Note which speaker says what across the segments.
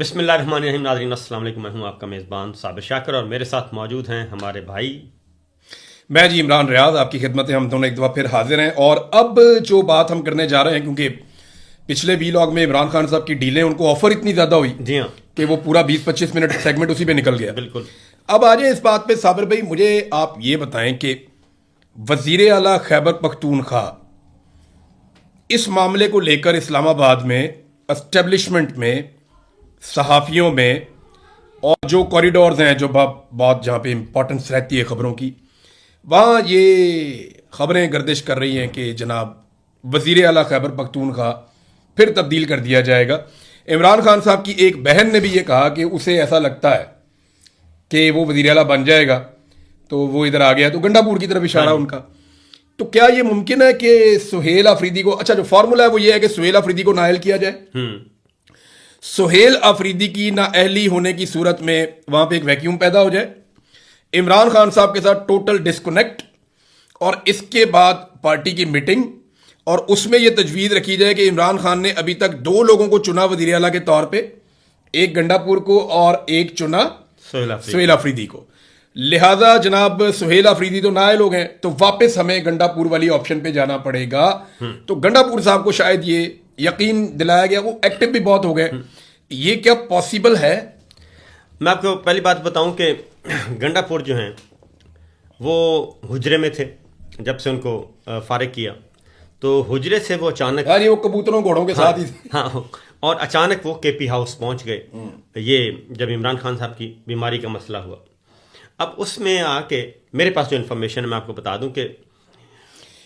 Speaker 1: بسم اللہ الرحمن الرحیم. ناظرین السلام علیکم. میں ہوں آپ کا میزبان صابر شاکر اور میرے ساتھ موجود ہیں ہمارے بھائی.
Speaker 2: میں جی عمران ریاض آپ کی خدمت ہے. ہم دونوں ایک دفعہ پھر حاضر ہیں اور اب جو بات ہم کرنے جا رہے ہیں، کیونکہ پچھلے ویلاگ میں عمران خان صاحب کی ڈیلیں ان کو آفر اتنی زیادہ ہوئی
Speaker 1: جی ہاں
Speaker 2: کہ وہ پورا 20-25 منٹ سیگمنٹ اسی پہ نکل گیا.
Speaker 1: بالکل.
Speaker 2: اب آ جائیں اس بات پہ. صابر بھائی مجھے آپ یہ بتائیں کہ وزیر اعلیٰ خیبر پختونخوا اس معاملے کو لے کر اسلام آباد میں اسٹیبلشمنٹ میں، صحافیوں میں، اور جو کوریڈورز ہیں جو بہت جہاں پہ امپورٹنس رہتی ہے خبروں کی، وہاں یہ خبریں گردش کر رہی ہیں کہ جناب وزیر اعلیٰ خیبر پختونخوا پھر تبدیل کر دیا جائے گا. عمران خان صاحب کی ایک بہن نے بھی یہ کہا کہ اسے ایسا لگتا ہے کہ وہ وزیر اعلیٰ بن جائے گا، تو وہ ادھر آ گیا. تو گنڈا پور کی طرف اشارہ ان کا. تو کیا یہ ممکن ہے کہ سہیل آفریدی کو، اچھا جو فارمولا ہے وہ یہ ہے کہ سہیل آفریدی کو نااہل کیا جائے. سہیل آفریدی کی نااہلی ہونے کی صورت میں وہاں پہ ایک ویکیوم پیدا ہو جائے، عمران خان صاحب کے ساتھ ٹوٹل ڈسکنیکٹ، اور اس کے بعد پارٹی کی میٹنگ، اور اس میں یہ تجویز رکھی جائے کہ عمران خان نے ابھی تک 2 لوگوں کو چنا وزیر اعلیٰ کے طور پہ، ایک گنڈا پور کو اور ایک چنا سہیل آفریدی کو. لہذا جناب سہیل آفریدی تو نااہل ہو گئے، تو واپس ہمیں گنڈا پور والی آپشن پہ جانا پڑے گا. تو گنڈا پور صاحب کو شاید یہ یقین دلایا گیا، وہ ایکٹیو بھی بہت ہو گئے. یہ کیا پاسبل ہے؟
Speaker 1: میں آپ کو پہلی بات بتاؤں کہ گنڈا پور جو ہیں وہ حجرے میں تھے جب سے ان کو فارغ کیا، تو حجرے سے وہ اچانک
Speaker 2: وہ کبوتروں گھوڑوں کے ساتھ ہی
Speaker 1: ہاں اور اچانک وہ کے پی ہاؤس پہنچ گئے. یہ جب عمران خان صاحب کی بیماری کا مسئلہ ہوا، اب اس میں آ کے میرے پاس جو انفارمیشن ہے میں آپ کو بتا دوں کہ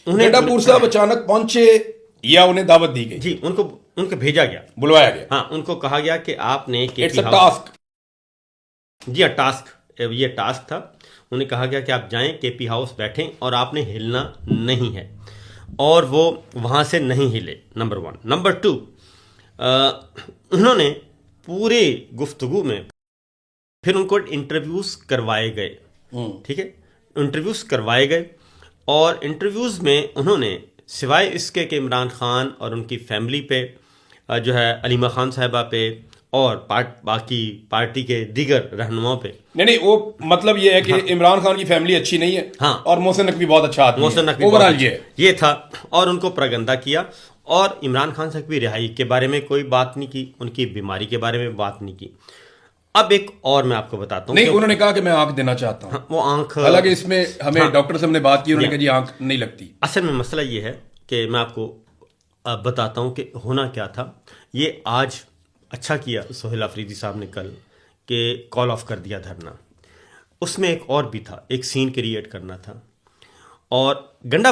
Speaker 2: گنڈا پور صاحب اچانک پہنچے یا انہیں دعوت دی گئی؟
Speaker 1: جی ان کو بھیجا گیا،
Speaker 2: بلوایا گیا.
Speaker 1: ہاں ان کو کہا گیا کہ آپ نے
Speaker 2: ٹاسک.
Speaker 1: جی ہاں ٹاسک، یہ ٹاسک تھا. انہیں کہا گیا کہ آپ جائیں کے پی ہاؤس بیٹھیں اور آپ نے ہلنا نہیں ہے، اور وہ وہاں سے نہیں ہلے. نمبر 1. نمبر 2، انہوں نے پورے گفتگو میں پھر ان کو انٹرویوز کروائے گئے. ٹھیک ہے، انٹرویوز کروائے گئے، اور انٹرویوز میں انہوں نے سوائے اس کے کہ عمران خان اور ان کی فیملی پہ جو ہے علیمہ خان صاحبہ پہ اور باقی پارٹی کے دیگر رہنماؤں پہ،
Speaker 2: نہیں وہ مطلب یہ ہے کہ عمران خان کی فیملی اچھی نہیں ہے،
Speaker 1: ہاں،
Speaker 2: اور محسن نقوی بہت اچھا آدمی ہے.
Speaker 1: محسن نقوی
Speaker 2: اوورآل یہ
Speaker 1: تھا، اور ان کو پرگندہ کیا، اور عمران خان صاحب کی رہائی کے بارے میں کوئی بات نہیں کی، ان کی بیماری کے بارے میں بات نہیں کی. اب ایک اور میں آپ کو بتاتا ہوں.
Speaker 2: نہیں انہوں نے کہا کہ میں آنکھ دینا چاہتا ہوں.
Speaker 1: وہ آنکھ،
Speaker 2: حالانکہ اس میں ہمیں ڈاکٹر صاحب نے بات کی، انہوں نے کہا جی آنکھ نہیں لگتی.
Speaker 1: اصل میں مسئلہ یہ ہے کہ میں آپ کو بتاتا ہوں کہ ہونا کیا تھا. یہ آج اچھا کیا سہیل آفریدی صاحب نے کل کہ کال آف کر دیا دھرنا. اس میں ایک اور بھی تھا، ایک سین کریٹ کرنا تھا. اور گنڈا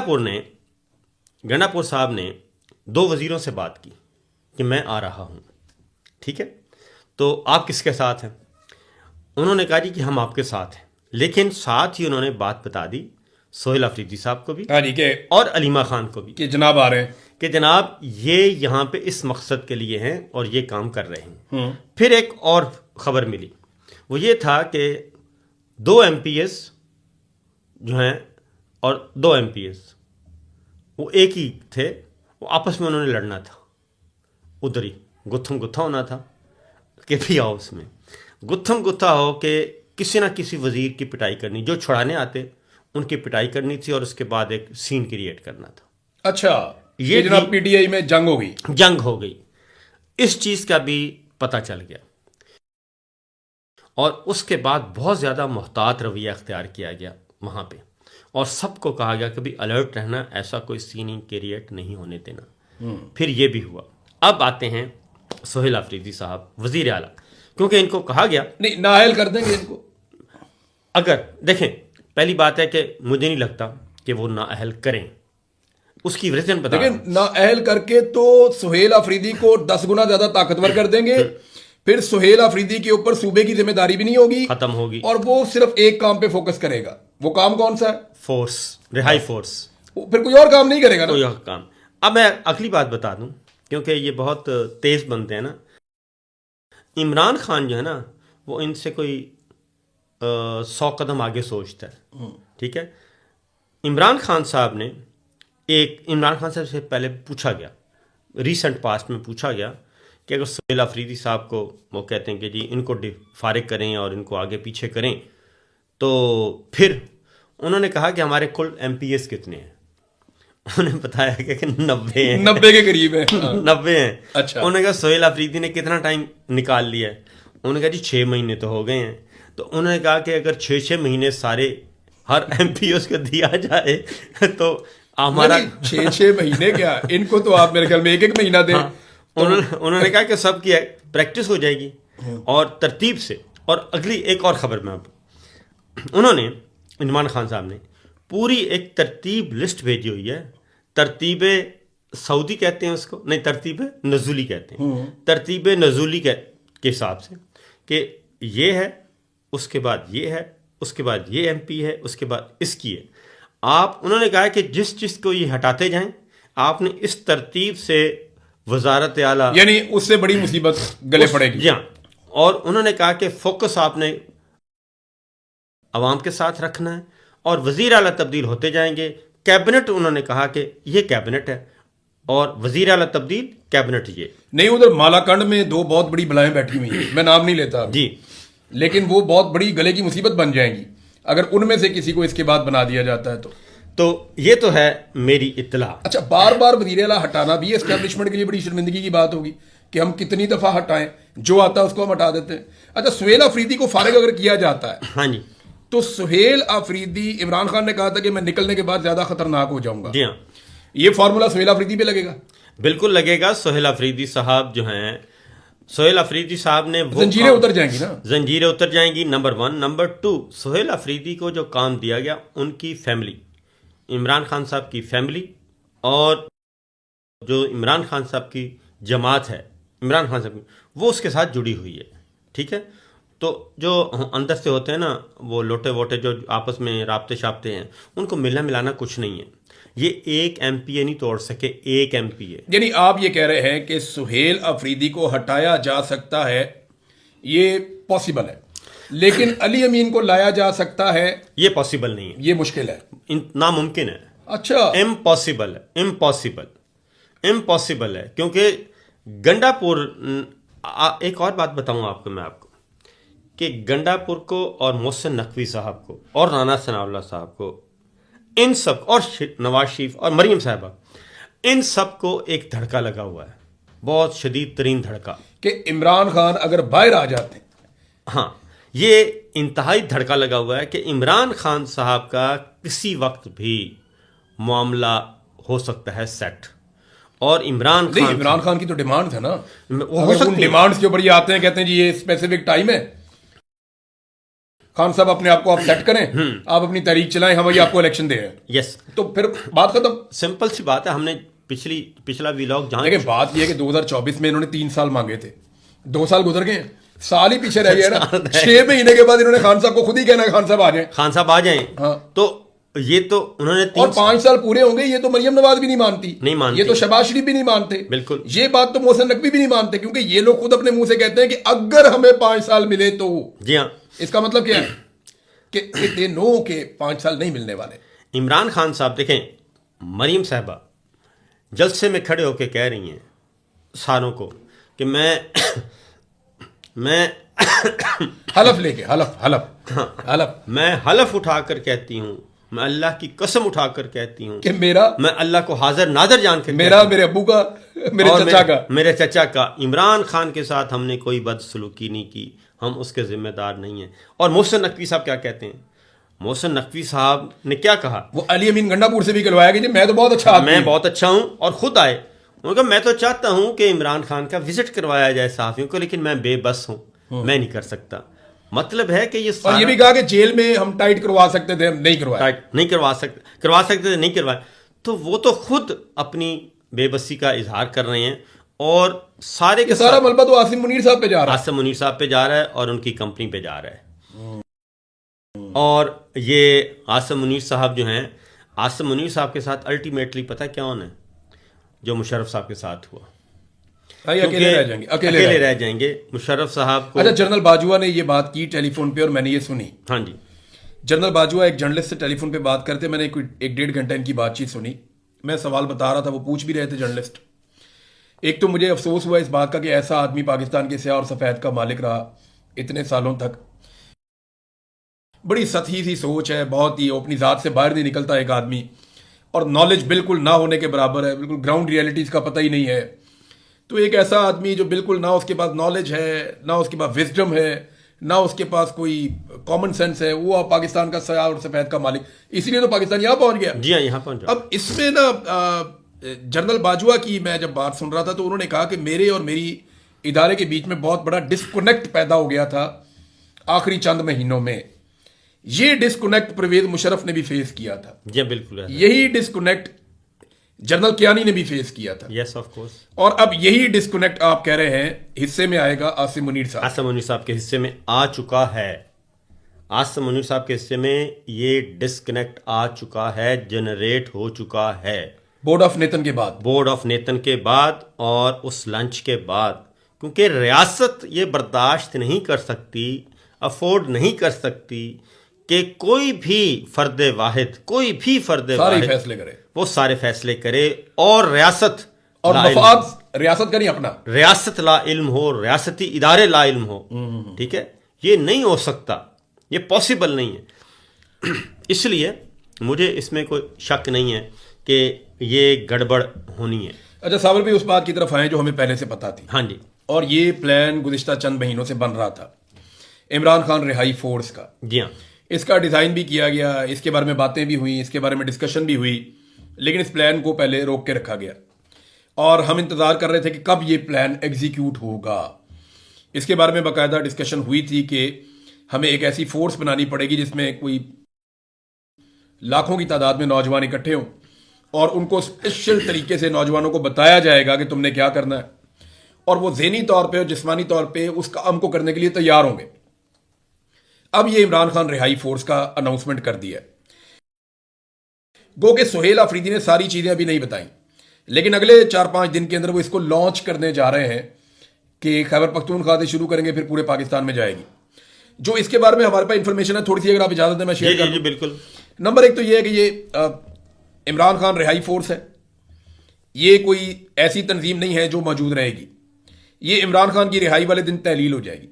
Speaker 1: پور صاحب نے 2 وزیروں سے بات کی کہ میں آ رہا ہوں. ٹھیک ہے، تو آپ کس کے ساتھ ہیں؟ انہوں نے کہا جی کہ ہم آپ کے ساتھ ہیں، لیکن ساتھ ہی انہوں نے بات بتا دی سہیل آفریدی صاحب کو بھی اور علیمہ خان کو بھی
Speaker 2: کہ جناب آ رہے ہیں،
Speaker 1: کہ جناب یہ یہاں پہ اس مقصد کے لیے ہیں اور یہ کام کر رہے ہیں. پھر ایک اور خبر ملی، وہ یہ تھا کہ 2 MPs جو ہیں اور 2 MPs وہ ایک ہی تھے، وہ آپس میں انہوں نے لڑنا تھا. ادھر ہی گتھم گتھا ہونا تھا کہ بھی ہاؤس میں گتھم گتھا ہو کہ کسی نہ کسی وزیر کی پٹائی کرنی، جو چھڑانے آتے ان کی پٹائی کرنی تھی، اور اس کے بعد ایک سین کریٹ کرنا تھا.
Speaker 2: اچھا یہ جناب پی ٹی آئی میں جنگ ہو گئی.
Speaker 1: اس چیز کا بھی پتہ چل گیا، اور اس کے بعد بہت زیادہ محتاط رویہ اختیار کیا گیا وہاں پہ، اور سب کو کہا گیا کہ بھی الرٹ رہنا، ایسا کوئی سین کریٹ نہیں ہونے دینا. پھر یہ بھی ہوا. اب آتے ہیں سہیل آفریدی صاحب وزیر اعلیٰ، کیونکہ ان کو کہا گیا
Speaker 2: نہیں نااہل کر دیں گے ان کو.
Speaker 1: اگر دیکھیں، پہلی بات ہے کہ مجھے نہیں لگتا کہ وہ نااہل کریں. اس کی ریزن بتا،
Speaker 2: لیکن نااہل کر کے تو سہیل آفریدی کو 10 گنا زیادہ طاقتور کر دیں گے. پھر سہیل آفریدی کے اوپر صوبے کی ذمہ داری بھی نہیں ہوگی،
Speaker 1: ختم ہوگی،
Speaker 2: اور وہ صرف ایک کام پہ فوکس کرے گا. وہ کام کون سا ہے؟
Speaker 1: فورس، رہائی فورس.
Speaker 2: پھر کوئی اور کام نہیں کرے گا نا.
Speaker 1: کوئی اور کام. اب میں اگلی بات بتا دوں، کیونکہ یہ بہت تیز بنتے ہیں نا. عمران خان جو ہے نا وہ ان سے کوئی 100 قدم آگے سوچتا ہے. ٹھیک ہے، عمران خان صاحب سے پہلے پوچھا گیا، ریسنٹ پاسٹ میں پوچھا گیا کہ اگر سہیل آفریدی صاحب کو وہ کہتے ہیں کہ جی ان کو فارغ کریں اور ان کو آگے پیچھے کریں، تو پھر انہوں نے کہا کہ ہمارے کل ایم پی ایس کتنے ہیں؟ انہوں نے بتایا کہ 90 ہیں،
Speaker 2: 90 کے قریب ہے،
Speaker 1: 90 ہیں۔
Speaker 2: اچھا،
Speaker 1: انہوں نے کہا سہیل آفریدی نے کتنا ٹائم نکال لیا ہے؟ انہوں نے کہا جی 6 مہینے تو ہو گئے ہیں۔ تو انہوں نے کہا کہ اگر 6 مہینے سارے ہر ایم پی ایس کو دیا جائے تو ہمارا
Speaker 2: 6 مہینے کیا، ان کو تو آپ میرے خیال میں ایک مہینہ دیں۔
Speaker 1: انہوں نے کہا کہ سب کی پریکٹس ہو جائے گی اور ترتیب سے۔ اور اگلی ایک اور خبر میں انہوں نے عمران خان صاحب نے پوری ایک ترتیب لسٹ بھیجی ہوئی ہے، ترتیب سعودی کہتے ہیں اس کو، نہیں ترتیب نزولی کہتے ہیں، ترتیب نزولی کے حساب سے کہ یہ ہے، اس کے بعد یہ ہے، اس کے بعد یہ ایم پی ہے، اس کے بعد اس کی ہے۔ انہوں نے کہا کہ جس چیز کو یہ ہٹاتے جائیں آپ نے اس ترتیب سے وزارت اعلیٰ،
Speaker 2: یعنی اس سے بڑی مصیبت گلے پڑے گی۔
Speaker 1: جی ہاں، اور انہوں نے کہا کہ فوکس آپ نے عوام کے ساتھ رکھنا ہے اور وزیر اعلیٰ تبدیل ہوتے جائیں گے۔ کیبنٹ انہوں نے کہا کہ یہ کیبنٹ ہے اور وزیر اعلیٰ تبدیل، کیبنٹ یہ
Speaker 2: نہیں۔ ادھر مالاکنڈ میں 2 بہت بڑی بلائیں بیٹھی ہوئی ہیں، میں نام نہیں لیتا
Speaker 1: جی،
Speaker 2: لیکن وہ بہت بڑی گلے کی مصیبت بن جائیں گی اگر ان میں سے کسی کو اس کے بعد بنا دیا جاتا ہے
Speaker 1: تو یہ تو ہے میری اطلاع۔
Speaker 2: اچھا، بار بار وزیر اعلیٰ ہٹانا بھی اسٹیبلشمنٹ کے لیے بڑی شرمندگی کی بات ہوگی کہ ہم کتنی دفعہ ہٹائیں، جو آتا ہے اس کو ہم ہٹا دیتے ہیں۔ اچھا، سہیل آفریدی کو فارغ اگر کیا جاتا ہے
Speaker 1: ہاں جی،
Speaker 2: تو سہیل آفریدی، عمران خان نے کہا تھا کہ میں نکلنے کے بعد زیادہ خطرناک ہو جاؤں گا،
Speaker 1: جی ہاں،
Speaker 2: یہ فارمولا سہیل آفریدی پہ لگے گا؟
Speaker 1: بالکل لگے گا۔ سہیل آفریدی صاحب جو ہیں، سہیل آفریدی صاحب نے وہ
Speaker 2: زنجیریں اتر جائیں گی نا،
Speaker 1: زنجیریں اتر جائیں گی، نمبر 1۔ نمبر 2، سہیل آفریدی کو جو کام دیا گیا، ان کی فیملی، عمران خان صاحب کی فیملی اور جو عمران خان صاحب کی جماعت ہے، عمران خان صاحب کی، وہ اس کے ساتھ جڑی ہوئی ہے، ٹھیک ہے؟ تو جو اندر سے ہوتے ہیں نا وہ لوٹے ووٹے جو آپس میں رابطے شابطے ہیں، ان کو ملنا ملانا کچھ نہیں ہے۔ یہ ایک ایم پی اے نہیں توڑ سکے، ایک ایم پی اے۔
Speaker 2: یعنی آپ یہ کہہ رہے ہیں کہ سہیل آفریدی کو ہٹایا جا سکتا ہے، یہ پاسبل ہے، لیکن علی امین کو لایا جا سکتا ہے،
Speaker 1: یہ پاسبل نہیں ہے،
Speaker 2: یہ مشکل ہے،
Speaker 1: ناممکن ہے۔
Speaker 2: اچھا،
Speaker 1: امپاسبل ہے، امپاسبل ہے، کیونکہ گنڈا پور، ایک اور بات بتاؤں آپ کو کہ گنڈا پور کو اور محسن نقوی صاحب کو اور رانا ثناء اللہ صاحب کو، ان سب، اور نواز شریف اور مریم صاحبہ، ان سب کو ایک دھڑکا لگا ہوا ہے، بہت شدید ترین دھڑکا،
Speaker 2: کہ عمران خان اگر باہر آ جاتے ہیں۔
Speaker 1: ہاں، یہ انتہائی دھڑکا لگا ہوا ہے کہ عمران خان صاحب کا کسی وقت بھی معاملہ ہو سکتا ہے سیٹ، اور عمران
Speaker 2: خان کی تو ڈیمانڈ ہے نا،
Speaker 1: وہ ہو سکتی ہے،
Speaker 2: ڈیمانڈز کے اوپر یہ آتے ہیں، کہتے ہیں جی یہ اسپیسیفک ٹائم ہے، خان صاحب اپنے آپ کو آپ سیٹ کریں، آپ اپنی تحریک چلائیں، ہم آپ کو الیکشن دے ہیں،
Speaker 1: یس،
Speaker 2: تو پھر بات ختم۔
Speaker 1: سمپل سی بات ہے۔ ہم نے پچھلا ویلاگ جہاں،
Speaker 2: لیکن بات یہ ہے کہ 2024 میں انہوں نے 3 سال مانگے تھے، 2 سال گزر گئے ہیں، سال ہی پیچھے رہ گیا نا، 6 مہینے کے بعد انہوں نے خان صاحب کو خود ہی کہنا ہے خان صاحب آ جائیں،
Speaker 1: خان صاحب آ جائیں،
Speaker 2: ہاں،
Speaker 1: تو یہ تو انہوں نے
Speaker 2: اور 5 سال پورے ہوں گے، یہ تو مریم نواز بھی نہیں مانتی،
Speaker 1: نہیں مانتی،
Speaker 2: یہ تو شہباز شریف بھی نہیں مانتے،
Speaker 1: بالکل،
Speaker 2: یہ بات تو محسن نقوی بھی نہیں مانتے، کیونکہ یہ لوگ خود اپنے منہ سے کہتے ہیں کہ اگر ہمیں 5 سال ملے تو،
Speaker 1: جی ہاں،
Speaker 2: اس کا مطلب کیا ہے کہ دے نو کہ 5 سال نہیں ملنے والے۔
Speaker 1: عمران خان صاحب دیکھیں، مریم صاحبہ جلسے میں کھڑے ہو کے کہہ رہی ہیں ساروں کو کہ میں
Speaker 2: حلف لے کے، حلف
Speaker 1: میں حلف اٹھا کر کہتی ہوں، میں اللہ کی قسم اٹھا کر کہتی ہوں
Speaker 2: کہ میرا،
Speaker 1: میں اللہ کو حاضر ناظر جان کے،
Speaker 2: میرا، میرے ابو کا، میرے چچا کا
Speaker 1: عمران خان کے ساتھ ہم نے کوئی بد سلوکی نہیں کی، ہم اس کے ذمہ دار نہیں ہیں۔ اور محسن نقوی صاحب کیا کہتے ہیں؟ محسن نقوی صاحب نے کیا کہا؟ وہ
Speaker 2: علی امین گنڈا پور سے بھی کلوایا کہ میں تو بہت اچھا آدمی،
Speaker 1: میں بہت اچھا ہوں، اور خود آئے، انہوں نے کہا میں تو چاہتا ہوں کہ عمران خان کا وزٹ کروایا جائے صحافیوں کو، لیکن میں بے بس ہوں، میں نہیں کر سکتا۔ مطلب ہے کہ
Speaker 2: اور یہ بھی کہا کہ جیل میں ہم ٹائٹ کروا سکتے تھے، ہم نہیں کروایا،
Speaker 1: نہیں کروا سکتے تھے، نہیں کروائے۔ تو وہ تو خود اپنی بے بسی کا اظہار کر رہے ہیں، اور سارے کے
Speaker 2: سارا ملبہ تو عاصم منیر صاحب پہ جا رہا ہے،
Speaker 1: عاصم منیر صاحب پہ جا رہا ہے اور ان کی کمپنی پہ جا رہا ہے۔ اور یہ عاصم منیر صاحب جو ہیں، عاصم منیر صاحب کے ساتھ الٹیمیٹلی پتہ کیا ہونا ہے؟ جو مشرف صاحب کے ساتھ ہوا، اکیلے رہ جائیں گے مشرف صاحب کو۔
Speaker 2: اچھا، جنرل باجوہ نے یہ بات کی ٹیلی فون پہ اور میں نے یہ سنی،
Speaker 1: ہاں جی،
Speaker 2: جنرل باجوہ ایک جرنلسٹ سے ٹیلی فون پہ بات کرتے، میں نے 1.5 گھنٹہ ان کی بات چیت سنی، میں سوال بتا رہا تھا، وہ پوچھ بھی رہے تھے جرنلسٹ ایک تو مجھے افسوس ہوا اس بات کا کہ ایسا آدمی پاکستان کے سیاہ اور سفید کا مالک رہا اتنے سالوں تک. بڑی سطحی سی سوچ ہے, بہت ہی اپنی ذات سے باہر نہیں نکلتا ایک آدمی, اور نالج بالکل نہ ہونے کے برابر ہے, بالکل گراؤنڈ ریئلٹیز کا پتہ ہی نہیں ہے. تو ایک ایسا آدمی جو بالکل نہ اس کے پاس نالج ہے, نہ اس کے پاس وزڈم ہے, نہ اس کے پاس کوئی کامن سینس ہے, وہ اب پاکستان کا سیاہ اور سفید کا مالک, اسی لیے تو پاکستان یہاں پہنچ گیا.
Speaker 1: جی ہاں, یہاں پہنچا.
Speaker 2: اب اس میں نا جنرل باجوہ کی میں جب بات سن رہا تھا تو انہوں نے کہا کہ میرے اور میری ادارے کے بیچ میں بہت بڑا ڈسکنیکٹ پیدا ہو گیا تھا آخری چند مہینوں میں. یہ ڈسکنیکٹ پرویز مشرف نے بھی فیس کیا تھا,
Speaker 1: جی بالکل,
Speaker 2: یہی ڈسکنیکٹ جنرل کیانی نے بھی فیس کیا تھا.
Speaker 1: Yes of course.
Speaker 2: اور اب یہی ڈسکنیکٹ آپ کہہ رہے ہیں حصے میں آئے گا عاصم منیر صاحب.
Speaker 1: عاصم منیر صاحب کے حصے میں آ چکا ہے. عاصم منیر صاحب کے حصے میں یہ ڈسکنیکٹ آ چکا ہے, جنریٹ ہو چکا ہے
Speaker 2: بورڈ آف نیتن کے بعد,
Speaker 1: بورڈ آف نیتن کے بعد اور اس لنچ کے بعد. کیونکہ ریاست یہ برداشت نہیں کر سکتی, افورڈ نہیں کر سکتی کہ کوئی بھی فرد واحد
Speaker 2: سارے فیصلے کرے,
Speaker 1: وہ سارے فیصلے کرے, اور ریاست
Speaker 2: اور مفاد ریاست کا نہیں اپنا,
Speaker 1: ریاست لا علم ہو, ریاستی ادارے لا علم ہو. ٹھیک ہے, یہ نہیں ہو سکتا, یہ پاسبل نہیں ہے. اس لیے مجھے اس میں کوئی شک نہیں ہے کہ یہ گڑبڑ ہونی ہے.
Speaker 2: اچھا صابر بھی اس بات کی طرف آئیں جو ہمیں پہلے سے پتا تھی.
Speaker 1: ہاں جی.
Speaker 2: اور یہ پلان گزشتہ چند مہینوں سے بن رہا تھا عمران خان رہائی فورس کا.
Speaker 1: جی ہاں,
Speaker 2: اس کا ڈیزائن بھی کیا گیا, اس کے بارے میں باتیں بھی ہوئیں, اس کے بارے میں ڈسکشن بھی ہوئی, لیکن اس پلان کو پہلے روک کے رکھا گیا اور ہم انتظار کر رہے تھے کہ کب یہ پلان ایگزیکیوٹ ہوگا. اس کے بارے میں باقاعدہ ڈسکشن ہوئی تھی کہ ہمیں ایک ایسی فورس بنانی پڑے گی جس میں کوئی لاکھوں کی تعداد میں نوجوان اکٹھے ہوں, اور ان کو اسپیشل طریقے سے نوجوانوں کو بتایا جائے گا کہ تم نے کیا کرنا ہے, اور وہ ذہنی طور پہ اور جسمانی طور پہ اس کام کو کرنے کے لیے تیار ہوں گے. اب یہ عمران خان رہائی فورس کا اناؤنسمنٹ کر دیا ہے. گو کہ سہیل آفریدی نے ساری چیزیں ابھی نہیں بتائیں, لیکن اگلے 4-5 دن کے اندر وہ اس کو لانچ کرنے جا رہے ہیں کہ خیبر پختونخوا سے شروع کریں گے, پھر پورے پاکستان میں جائے گی. جو اس کے بارے میں ہمارے پاس انفارمیشن ہے تھوڑی سی, اگر آپ اجازت دیں میں شیئر کر دوں.
Speaker 1: بالکل.
Speaker 2: نمبر 1 تو یہ ہے کہ یہ عمران خان رہائی فورس ہے, یہ کوئی ایسی تنظیم نہیں ہے جو موجود رہے گی. یہ عمران خان کی رہائی والے دن تحلیل ہو جائے گی.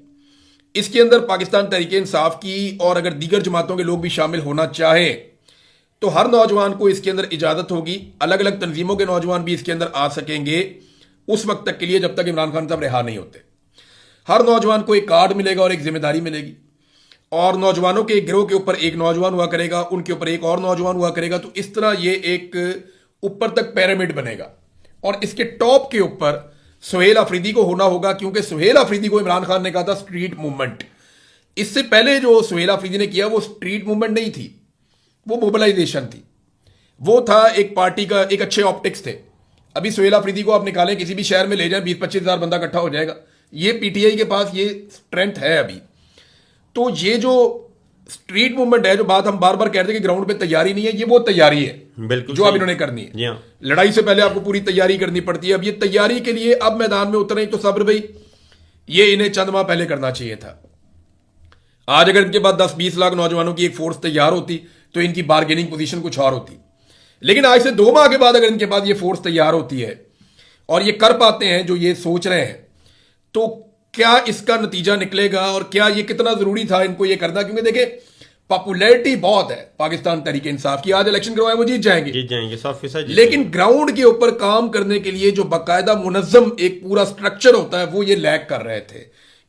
Speaker 2: اس کے اندر پاکستان تحریک انصاف کی اور اگر دیگر جماعتوں کے لوگ بھی شامل ہونا چاہیں تو ہر نوجوان کو اس کے اندر اجازت ہوگی. الگ الگ تنظیموں کے نوجوان بھی اس کے اندر آ سکیں گے اس وقت تک کے لیے جب تک عمران خان صاحب رہا نہیں ہوتے. ہر نوجوان کو ایک کارڈ ملے گا اور ایک ذمہ داری ملے گی, اور نوجوانوں کے گروہ کے اوپر ایک نوجوان ہوا کرے گا, ان کے اوپر ایک اور نوجوان ہوا کرے گا. تو اس طرح یہ ایک اوپر تک پیرامڈ بنے گا, اور اس کے ٹاپ کے اوپر سہیل آفریدی کو ہونا ہوگا, کیونکہ سہیل آفریدی کو عمران خان نے کہا تھا اسٹریٹ موومنٹ. اس سے پہلے جو سہیل آفریدی نے کیا وہ اسٹریٹ موومنٹ نہیں تھی, وہ موبلائزیشن تھی, وہ تھا ایک پارٹی کا ایک اچھے آپٹکس تھے. ابھی سہیل آفریدی کو آپ نکالیں کسی بھی شہر میں لے جائیں 20-25 ہزار بندہ اکٹھا ہو جائے گا. یہ پی ٹی آئی کے پاس یہ اسٹرینتھ ہے ابھی. تو یہ جو اسٹریٹ موومنٹ ہے, جو بات ہم بار بار کہتے ہیں کہ گراؤنڈ پہ تیاری نہیں ہے, یہ وہ تیاری ہے
Speaker 1: بالکل
Speaker 2: جو اب انہوں نے کرنی ہے.
Speaker 1: ہاں.
Speaker 2: لڑائی سے پہلے آپ کو پوری تیاری کرنی پڑتی ہے. اب یہ تیاری کے لیے اب میدان میں اتریں تو صبر بھائی یہ انہیں چند ماہ پہلے کرنا چاہیے تھا. آج اگر ان کے بعد 10-20 لاکھ نوجوانوں کی ایک فورس تیار ہوتی تو ان کی بارگیننگ پوزیشن کچھ اور ہوتی. لیکن آج سے 2 ماہ کے بعد اگر ان کے بعد یہ فورس تیار ہوتی ہے اور یہ کر پاتے ہیں جو یہ سوچ رہے ہیں, تو کیا اس کا نتیجہ نکلے گا اور کیا یہ کتنا ضروری تھا ان کو یہ کرنا. کیونکہ دیکھیں پاپولیرٹی بہت ہے پاکستان تحریک انصاف کی, آج الیکشن کروائے وہ جیت جائیں گے,
Speaker 1: 100%.
Speaker 2: لیکن گراؤنڈ کے اوپر کام کرنے کے لیے جو باقاعدہ منظم ایک پورا سٹرکچر ہوتا ہے وہ یہ لیک کر رہے تھے.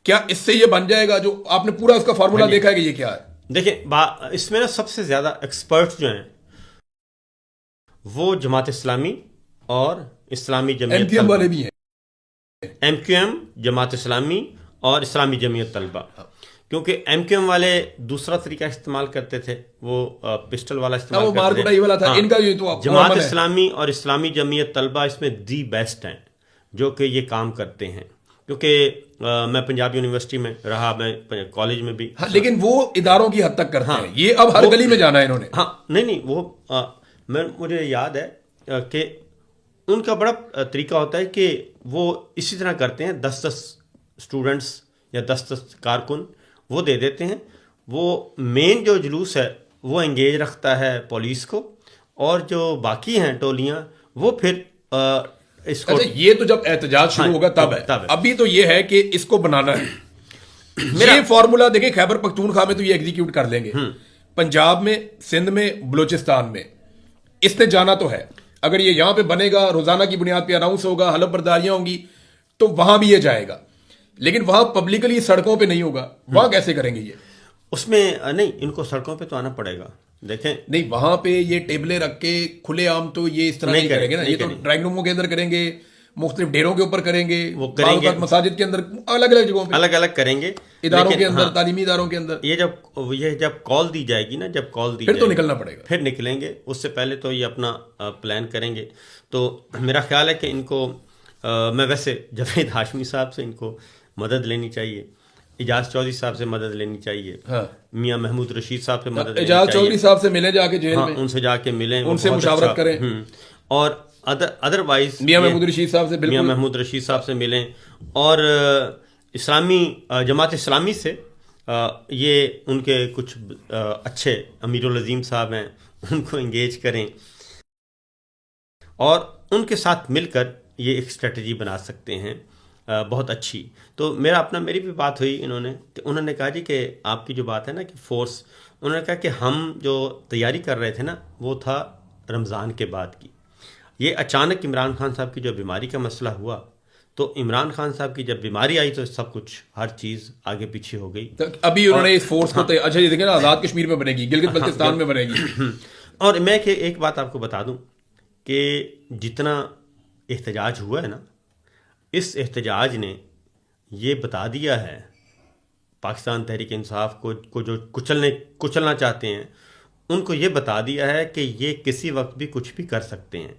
Speaker 2: کیا اس سے یہ بن جائے گا؟ جو آپ نے پورا اس کا فارمولا دیکھا ہے کہ یہ کیا ہے.
Speaker 1: دیکھیں اس میں نا سب سے زیادہ ایکسپرٹ جو ہیں وہ جماعت اسلامی اور اسلامی جمعیت
Speaker 2: MQM والے بھی ہیں.
Speaker 1: MQM, جماعت اسلامی اور اسلامی جمعیت طلبہ. کیونکہ MQM والے دوسرا طریقہ استعمال کرتے تھے, وہ پسٹل والا استعمال کرتے تھے.
Speaker 2: ان کا یہ تو
Speaker 1: جماعت اسلامی اور اسلامی جمعیت طلبہ اس میں دی بیسٹ ہیں جو کہ یہ کام کرتے ہیں. کیونکہ میں پنجاب یونیورسٹی میں رہا, میں کالج میں بھی,
Speaker 2: لیکن وہ اداروں کی حد تک کرتے ہیں. یہ اب ہر گلی میں جانا ہے انہوں نے.
Speaker 1: ہاں نہیں وہ مجھے یاد ہے کہ ان کا بڑا طریقہ ہوتا ہے کہ وہ اسی طرح کرتے ہیں. 10 اسٹوڈنٹس یا 10 کارکن وہ دے دیتے ہیں. وہ مین جو جلوس ہے وہ انگیج رکھتا ہے پولیس کو, اور جو باقی ہیں ٹولیاں وہ پھر اس کو
Speaker 2: اچھا یہ تو جب احتجاج شروع ہوگا تب ہے، ابھی تو یہ ہے کہ اس کو بنانا ہے. یہ فارمولا دیکھیں خیبر پختونخوا میں تو یہ ایگزیکیوٹ کر لیں گے، پنجاب میں، سندھ میں، بلوچستان میں اس نے جانا تو ہے. اگر یہ یہاں پہ بنے گا، روزانہ کی بنیاد پہ اناؤنس ہوگا، حلف برداریاں ہوں گی، تو وہاں بھی یہ جائے گا. لیکن وہاں پبلکلی سڑکوں پہ نہیں ہوگا، وہاں کیسے کریں گے یہ؟
Speaker 1: اس میں نہیں، ان کو سڑکوں پہ تو آنا پڑے گا. دیکھیں
Speaker 2: نہیں وہاں پہ یہ ٹیبلیں رکھ کے کھلے عام تو یہ اس طرح نہیں کریں گے نا، یہ تو ڈرائنگ روموں کے اندر کریں گے، مختلف ڈیروں کے اوپر کریں گے، مساجد کے اندر، الگ الگ جگہوں پہ
Speaker 1: الگ الگ کریں گے،
Speaker 2: اداروں کے اندر، تعلیمی اداروں کے اندر.
Speaker 1: یہ جب کال دی جائے گی نا، جب کال دی
Speaker 2: پھر تو نکلنا پڑے گا،
Speaker 1: پھر نکلیں گے. اس سے پہلے تو یہ اپنا پلان کریں گے. تو میرا خیال ہے کہ ان کو میں ویسے جاوید ہاشمی صاحب سے ان کو مدد لینی چاہیے، اعجاز چودھری صاحب سے مدد لینی چاہیے، میاں محمود رشید صاحب سے مدد لینی چاہیے.
Speaker 2: اعجاز چودھری صاحب سے ملیں جا کے جیل میں،
Speaker 1: ان سے جا کے ملیں،
Speaker 2: ان سے مشاورت کریں،
Speaker 1: اور ادروائز
Speaker 2: میاں محمود رشید صاحب سے،
Speaker 1: میاں محمود رشید صاحب سے ملیں، اور اسلامی جماعت اسلامی سے یہ ان کے کچھ اچھے امیر العظیم صاحب ہیں، ان کو انگیج کریں اور ان کے ساتھ مل کر یہ ایک اسٹریٹجی بنا سکتے ہیں بہت اچھی. تو میری بھی بات ہوئی، انہوں نے کہا جی کہ آپ کی جو بات ہے نا کہ فورس، انہوں نے کہا کہ ہم جو تیاری کر رہے تھے نا وہ تھا رمضان کے بعد کی. یہ اچانک عمران خان صاحب کی جو بیماری کا مسئلہ ہوا، تو عمران خان صاحب کی جب بیماری آئی تو سب کچھ، ہر چیز آگے پیچھے ہو گئی.
Speaker 2: ابھی انہوں نے اس فورس کو اچھا یہ دیکھیں نا، آزاد کشمیر میں بنے گی، گلگت بلتستان میں بنے گی.
Speaker 1: اور میں کہ ایک بات آپ کو بتا دوں کہ جتنا احتجاج ہوا ہے نا، اس احتجاج نے یہ بتا دیا ہے پاکستان تحریک انصاف کو جو کچلنا چاہتے ہیں، ان کو یہ بتا دیا ہے کہ یہ کسی وقت بھی کچھ بھی کر سکتے ہیں.